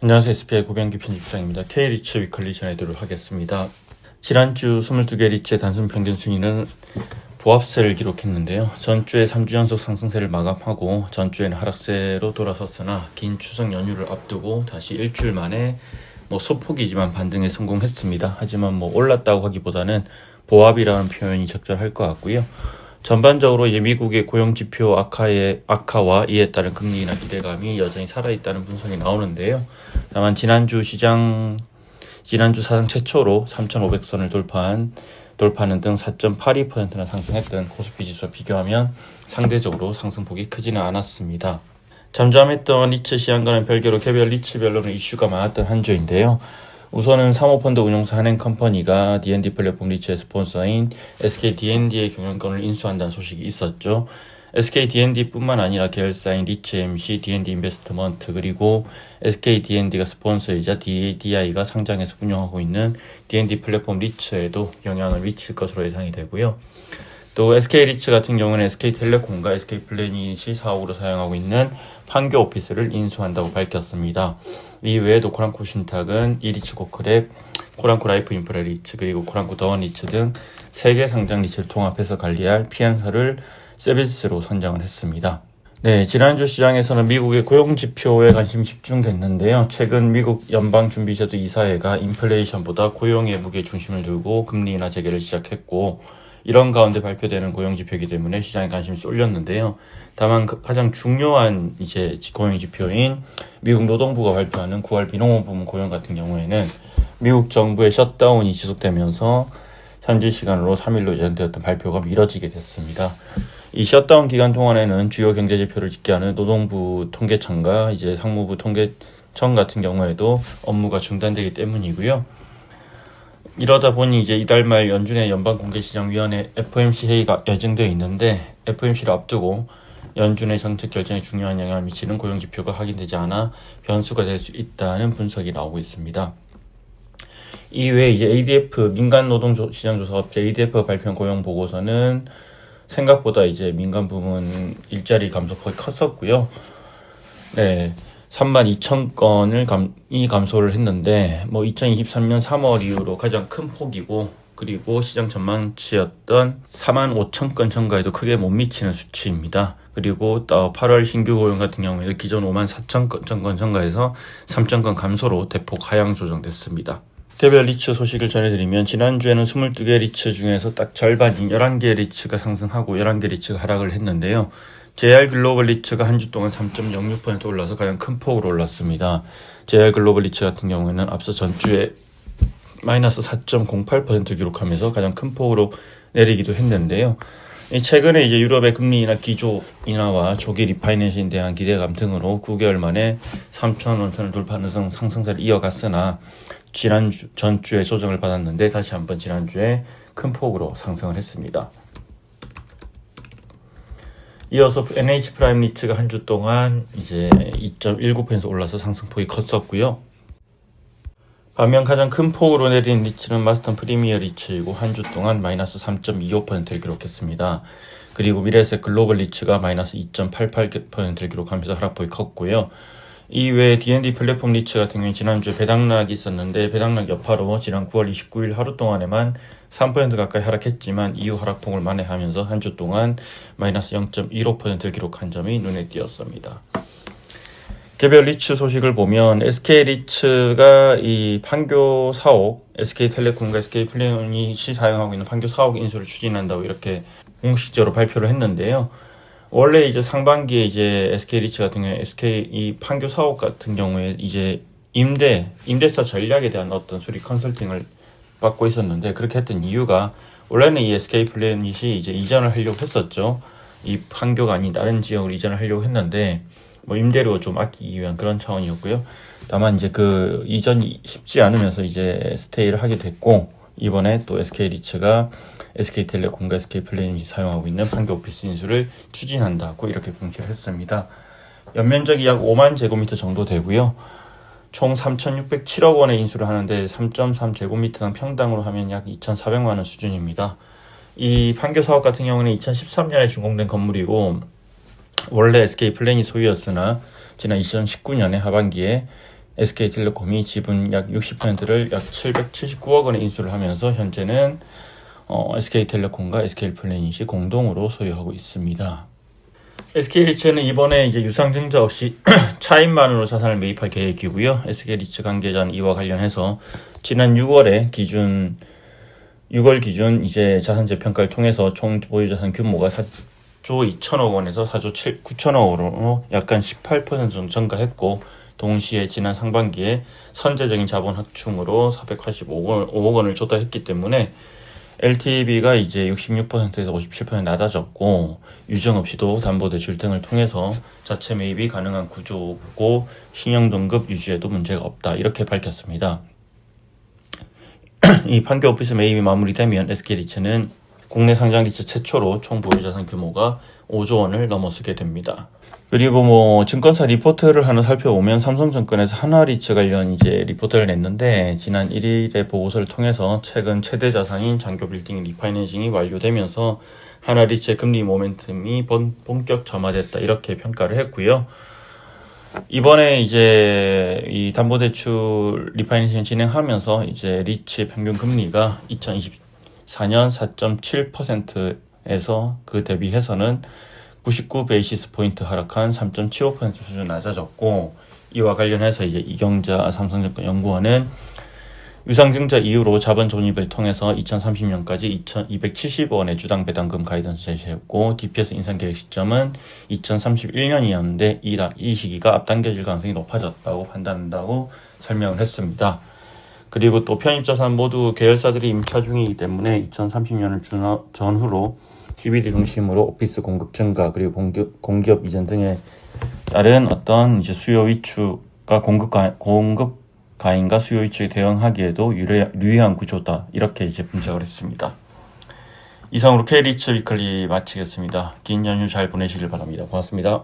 안녕하세요. SBI 고병기 편집장입니다. K리츠 위클리 전해드리도록 하겠습니다. 지난주 22개 리츠의 단순 평균 순위는 보합세를 기록했는데요. 전주에 3주 연속 상승세를 마감하고 전주에는 하락세로 돌아섰으나 긴 추석 연휴를 앞두고 다시 일주일 만에 소폭이지만 반등에 성공했습니다. 하지만 올랐다고 하기보다는 보합이라는 표현이 적절할 것 같고요. 전반적으로 미국의 고용지표 악화와 이에 따른 금리 인하 기대감이 여전히 살아있다는 분석이 나오는데요. 다만 지난주 사상 최초로 3,500선을 돌파하는 등 4.82%나 상승했던 코스피 지수와 비교하면 상대적으로 상승폭이 크지는 않았습니다. 잠잠했던 리츠 시장과는 별개로 개별 리츠별로는 이슈가 많았던 한 주인데요. 우선은 사모펀드 운용사 한행컴퍼니가 D&D 플랫폼 리츠의 스폰서인 SK D&D의 경영권을 인수한다는 소식이 있었죠. SK D&D뿐만 아니라 계열사인 리츠 MC, D&D 인베스트먼트 그리고 SK D&D가 스폰서이자 DDI가 상장해서 운영하고 있는 D&D 플랫폼 리츠에도 영향을 미칠 것으로 예상이 되고요. 또 SK 리츠 같은 경우는 SK텔레콤과 SK플래닛이 사옥으로 사용하고 있는 판교 오피스를 인수한다고 밝혔습니다. 이 외에도 코랑코 신탁은 이리츠 고크랩, 코랑코 라이프 인프라 리츠 그리고 코랑코 더원 리츠 등 3개 상장 리츠를 통합해서 관리할 피안사를 서비스로 선정을 했습니다. 지난주 시장에서는 미국의 고용지표에 관심이 집중됐는데요. 최근 미국 연방준비제도 이사회가 인플레이션보다 고용의 무게 중심을 두고 금리 인하 재개를 시작했고 이런 가운데 발표되는 고용지표이기 때문에 시장에 관심이 쏠렸는데요. 다만 가장 중요한 고용지표인 미국 노동부가 발표하는 9월 비농업 부문 고용 같은 경우에는 미국 정부의 셧다운이 지속되면서 현지 시간으로 3일로 예정되었던 발표가 미뤄지게 됐습니다. 이 셧다운 기간 동안에는 주요 경제지표를 집계하는 노동부 통계청과 상무부 통계청 같은 경우에도 업무가 중단되기 때문이고요. 이러다 보니 이달 말 연준의 연방공개시장위원회 FOMC 회의가 예정되어 있는데 FOMC를 앞두고 연준의 정책 결정에 중요한 영향을 미치는 고용지표가 확인되지 않아 변수가 될 수 있다는 분석이 나오고 있습니다. 이외에 ADF 민간노동시장조사업체 ADF가 발표한 고용보고서는 생각보다 민간 부문 일자리 감소폭이 컸었고요. 32,000건을 감소를 했는데 2023년 3월 이후로 가장 큰 폭이고 그리고 시장 전망치였던 45,000건 전가에도 크게 못 미치는 수치입니다. 그리고 8월 신규 고용 같은 경우에도 기존 54,000건 전가에서 3,000건 감소로 대폭 하향 조정됐습니다. 개별 리츠 소식을 전해드리면 지난주에는 22개 리츠 중에서 딱 절반인 11개 리츠가 상승하고 11개 리츠가 하락을 했는데요. JR글로벌 리츠가 한 주 동안 3.06% 올라서 가장 큰 폭으로 올랐습니다. JR글로벌 리츠 같은 경우에는 앞서 전주에 마이너스 4.08%를 기록하면서 가장 큰 폭으로 내리기도 했는데요. 최근에 유럽의 금리 인하 기조 인하와 조기 리파이낸싱에 대한 기대감 등으로 9개월 만에 3,000원선을 돌파하는 상승세를 이어갔으나 전주에 조정을 받았는데 다시 한번 지난주에 큰 폭으로 상승을 했습니다. 이어서 NH 프라임 리츠가 한 주 동안 2.19% 올라서 상승폭이 컸었고요. 반면 가장 큰 폭으로 내린 리츠는 마스턴 프리미어 리츠이고 한 주 동안 마이너스 3.25%를 기록했습니다. 그리고 미래에셋 글로벌 리츠가 마이너스 2.88%를 기록하면서 하락폭이 컸고요. 이외에 D&D 플랫폼 리츠 같은 경우는 지난주에 배당락이 있었는데 배당락 여파로 지난 9월 29일 하루 동안에만 3% 가까이 하락했지만 이후 하락폭을 만회하면서 한 주 동안 마이너스 0.15%를 기록한 점이 눈에 띄었습니다. 개별 리츠 소식을 보면 SK 리츠가 이 판교 사옥, SK텔레콤과 SK플래닛이 사용하고 있는 판교 사옥 인수를 추진한다고 이렇게 공식적으로 발표를 했는데요. 원래 상반기에 SK 리츠 같은 경우에 이 판교 사옥 같은 경우에 임대차 전략에 대한 어떤 수리 컨설팅을 받고 있었는데 그렇게 했던 이유가 원래는 이 SK 플래닛이 이전을 하려고 했었죠. 이 판교가 아닌 다른 지역으로 이전을 하려고 했는데 임대료 좀 아끼기 위한 그런 차원이었고요. 다만 그 이전이 쉽지 않으면서 스테이를 하게 됐고 이번에 또 SK 리츠가 SK텔레콤과 SK플래닛이 사용하고 있는 판교 오피스 인수를 추진한다고 이렇게 공시를 했습니다. 연면적이 약 5만 제곱미터 정도 되고요. 총 3,607억 원의 인수를 하는데 3.3제곱미터당 평당으로 하면 약 2,400만 원 수준입니다. 이 판교 사업 같은 경우는 2013년에 준공된 건물이고 원래 SK플래닛 소유였으나 지난 2019년에 하반기에 SK텔레콤이 지분 약 60%를 약 779억 원에 인수를 하면서 현재는 SK텔레콤과 SK플래닛이 공동으로 소유하고 있습니다. SK리츠는 이번에 이제 유상증자 없이 차익만으로 자산을 매입할 계획이고요. SK리츠 관계자는 이와 관련해서 지난 6월 기준 이제 자산재 평가를 통해서 총 보유자산 규모가 4조 2천억 원에서 4조 9천억 원으로 약간 18% 정도 증가했고, 동시에 지난 상반기에 선제적인 자본 확충으로 485억 원을 조달했기 때문에 LTV가 이제 66%에서 57% 낮아졌고, 유정 없이도 담보대출 등을 통해서 자체 매입이 가능한 구조고 신용등급 유지에도 문제가 없다, 이렇게 밝혔습니다. 이 판교 오피스 매입이 마무리되면 SK리츠는 국내 상장리츠 최초로 총 보유자산 규모가 5조 원을 넘어서게 됩니다. 그리고 증권사 리포트를 하나 살펴보면 삼성증권에서 하나리츠 관련 이제 리포트를 냈는데, 지난 1일에 보고서를 통해서 최근 최대 자산인 장교 빌딩 리파이낸싱이 완료되면서 하나리츠의 금리 모멘텀이 본격 점화됐다, 이렇게 평가를 했고요. 이번에 이제 이 담보대출 리파이낸싱 진행하면서 이제 리츠 평균 금리가 2024년 4.7%에서 그 대비해서는 99 베이시스 포인트 하락한 3.75% 수준 낮아졌고, 이와 관련해서 이제 이경자 삼성증권 연구원은 유상증자 이후로 자본 존입을 통해서 2030년까지 270원의 주당 배당금 가이던스 제시했고, DPS 인상 계획 시점은 2031년이었는데 이 시기가 앞당겨질 가능성이 높아졌다고 판단한다고 설명을 했습니다. 그리고 또 편입자산 모두 계열사들이 임차 중이기 때문에 2030년을 전후로 CBD 중심으로 오피스 공급 증가, 그리고 공기업 이전 등에 따른 어떤 이제 수요 위축과 공급 가인과 수요 위축에 대응하기에도 유리한 구조다, 이렇게 이제 분석을 했습니다. 이상으로 K리츠 위클리 마치겠습니다. 긴 연휴 잘 보내시길 바랍니다. 고맙습니다.